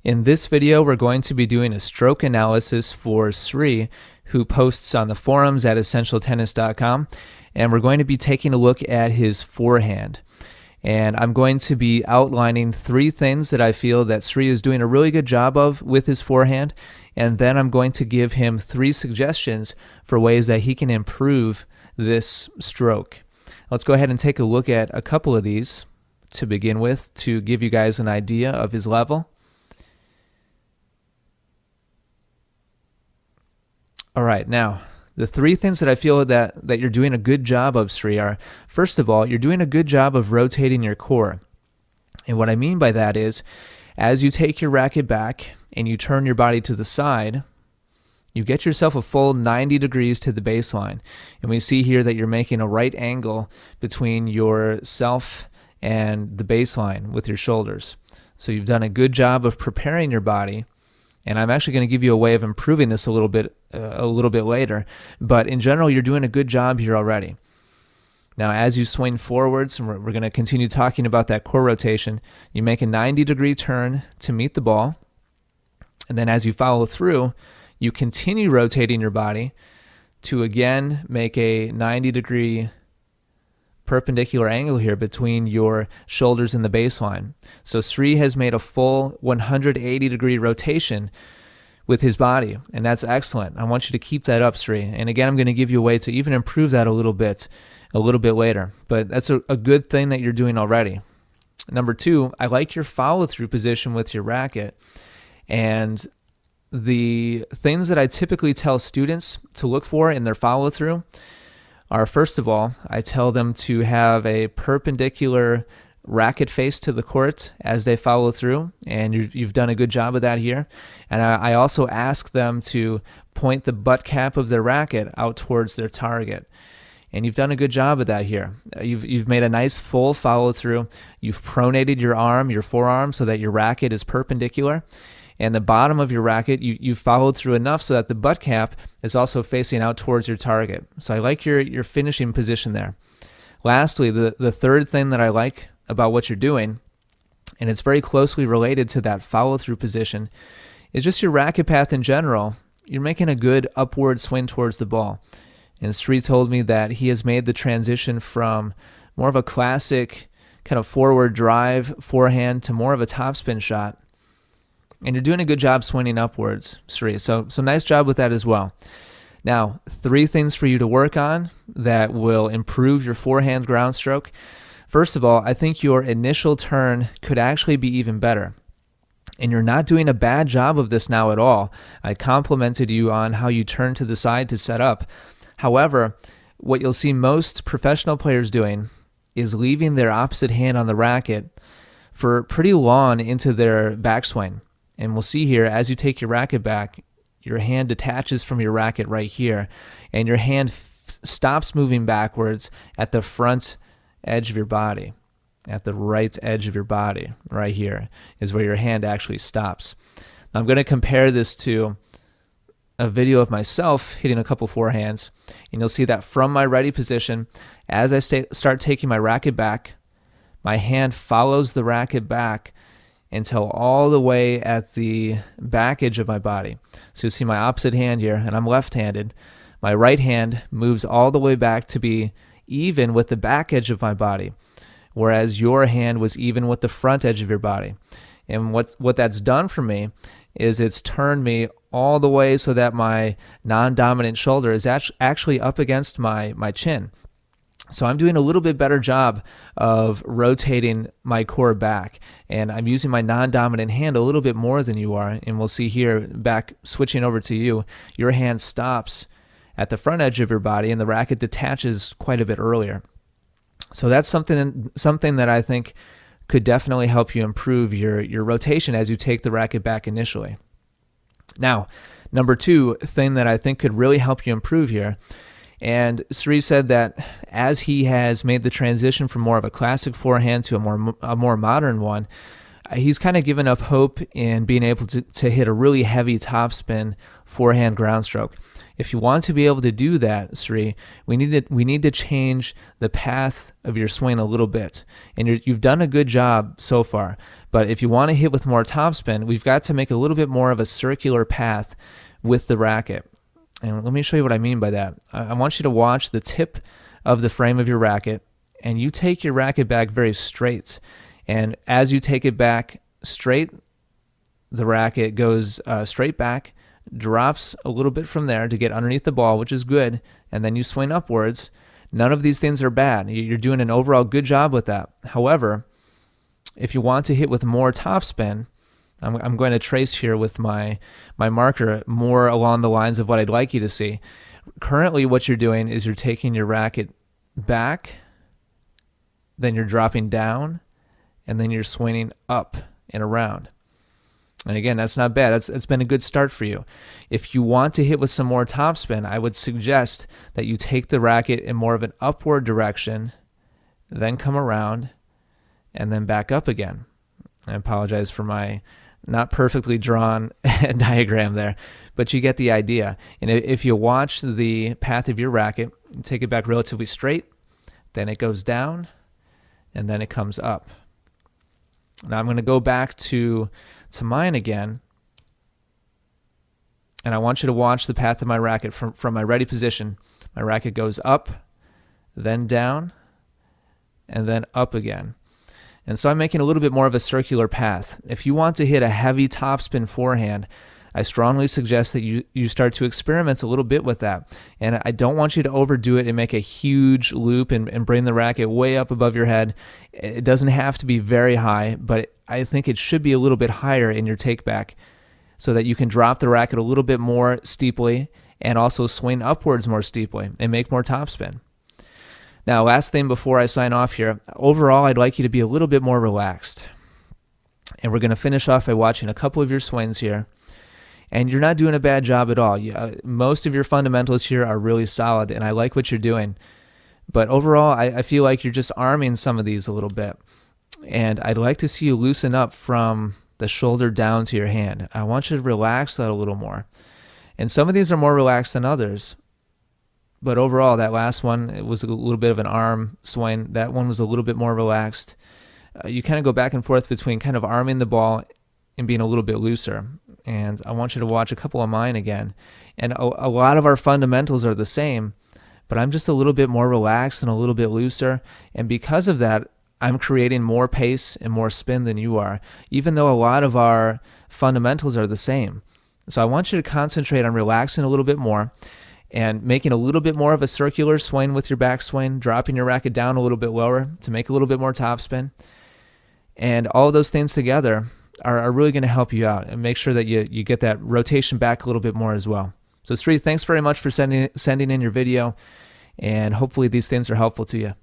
In this video, we're going to be doing a stroke analysis for Sri, who posts on the forums at essentialtennis.com, and we're going to be taking a look at his forehand. And I'm going to be outlining 3 things that I feel that Sri is doing a really good job of with his forehand, and then I'm going to give him 3 suggestions for ways that he can improve this stroke. Let's go ahead and take a look at a couple of these to begin with to give you guys an idea of his level. All right, now, the 3 things that I feel that you're doing a good job of, Sri, are, first of all, you're doing a good job of rotating your core. And what I mean by that is, as you take your racket back and you turn your body to the side, you get yourself a full 90 degrees to the baseline. And we see here that you're making a right angle between yourself and the baseline with your shoulders. So you've done a good job of preparing your body. And I'm actually going to give you a way of improving this a little bit later. But in general, you're doing a good job here already. Now, as you swing forwards, and we're going to continue talking about that core rotation, you make a 90-degree turn to meet the ball. And then as you follow through, you continue rotating your body to again make a 90-degree perpendicular angle here between your shoulders and the baseline. So Sri has made a full 180-degree rotation with his body, and that's excellent. I want you to keep that up, Sri. And again, I'm going to give you a way to even improve that a little bit later. But that's a good thing that you're doing already. Number 2, I like your follow-through position with your racket. And the things that I typically tell students to look for in their follow-through are, first of all, I tell them to have a perpendicular racket face to the court as they follow through, and you've done a good job of that here. And I also ask them to point the butt cap of their racket out towards their target. And you've done a good job of that here. You've made a nice full follow through. You've pronated your forearm, so that your racket is perpendicular. And the bottom of your racket, you followed through enough so that the butt cap is also facing out towards your target. So I like your finishing position there. Lastly, the third thing that I like about what you're doing, and it's very closely related to that follow-through position, is just your racket path in general. You're making a good upward swing towards the ball. And Sri told me that he has made the transition from more of a classic kind of forward drive forehand to more of a topspin shot. And you're doing a good job swinging upwards, Sri. So nice job with that as well. Now, 3 things for you to work on that will improve your forehand ground stroke. First of all, I think your initial turn could actually be even better. And you're not doing a bad job of this now at all. I complimented you on how you turn to the side to set up. However, what you'll see most professional players doing is leaving their opposite hand on the racket for pretty long into their backswing. And we'll see here, as you take your racket back, your hand detaches from your racket right here, and your hand stops moving backwards at the front edge of your body. At the right edge of your body, right here, is where your hand actually stops. Now, I'm going to compare this to a video of myself hitting a couple forehands, and you'll see that from my ready position, as I start taking my racket back, my hand follows the racket back until all the way at the back edge of my body. So you see my opposite hand here, and I'm left-handed. My right hand moves all the way back to be even with the back edge of my body, whereas your hand was even with the front edge of your body. And what that's done for me is it's turned me all the way so that my non-dominant shoulder is actually up against my chin. So I'm doing a little bit better job of rotating my core back, and I'm using my non-dominant hand a little bit more than you are. And we'll see here, back switching over to you, your hand stops at the front edge of your body, and the racket detaches quite a bit earlier. So that's something that I think could definitely help you improve your rotation as you take the racket back initially. Now, number 2 thing that I think could really help you improve here, and Sri said that as he has made the transition from more of a classic forehand to a more modern one, he's kind of given up hope in being able to hit a really heavy topspin forehand ground stroke. If you want to be able to do that, Sri, we need to change the path of your swing a little bit. And you've done a good job so far. But if you want to hit with more topspin, we've got to make a little bit more of a circular path with the racket. And let me show you what I mean by that. I want you to watch the tip of the frame of your racket, and you take your racket back very straight. And as you take it back straight, the racket goes straight back, drops a little bit from there to get underneath the ball, which is good, and then you swing upwards. None of these things are bad. You're doing an overall good job with that. However, if you want to hit with more topspin, I'm going to trace here with my marker more along the lines of what I'd like you to see. Currently, what you're doing is you're taking your racket back, then you're dropping down, and then you're swinging up and around. And again, that's not bad. It's been a good start for you. If you want to hit with some more topspin, I would suggest that you take the racket in more of an upward direction, then come around, and then back up again. I apologize for my not perfectly drawn diagram there, but you get the idea. And if you watch the path of your racket, take it back relatively straight, then it goes down, and then it comes up. Now I'm going to go back to mine again, and I want you to watch the path of my racket from my ready position. My racket goes up, then down, and then up again. And so I'm making a little bit more of a circular path. If you want to hit a heavy topspin forehand, I strongly suggest that you start to experiment a little bit with that. And I don't want you to overdo it and make a huge loop and bring the racket way up above your head. It doesn't have to be very high, but I think it should be a little bit higher in your take back so that you can drop the racket a little bit more steeply and also swing upwards more steeply and make more topspin. Now, last thing before I sign off here, overall, I'd like you to be a little bit more relaxed. And we're going to finish off by watching a couple of your swings here. And you're not doing a bad job at all. Most of your fundamentals here are really solid, and I like what you're doing. But overall, I feel like you're just arming some of these a little bit. And I'd like to see you loosen up from the shoulder down to your hand. I want you to relax that a little more. And some of these are more relaxed than others. But overall, that last one, it was a little bit of an arm swing. That one was a little bit more relaxed. You kind of go back and forth between kind of arming the ball and being a little bit looser. And I want you to watch a couple of mine again. And a lot of our fundamentals are the same, but I'm just a little bit more relaxed and a little bit looser. And because of that, I'm creating more pace and more spin than you are, even though a lot of our fundamentals are the same. So I want you to concentrate on relaxing a little bit more and making a little bit more of a circular swing with your backswing, dropping your racket down a little bit lower to make a little bit more topspin. And all of those things together are really going to help you out and make sure that you get that rotation back a little bit more as well. So Sri, thanks very much for sending in your video, and hopefully these things are helpful to you.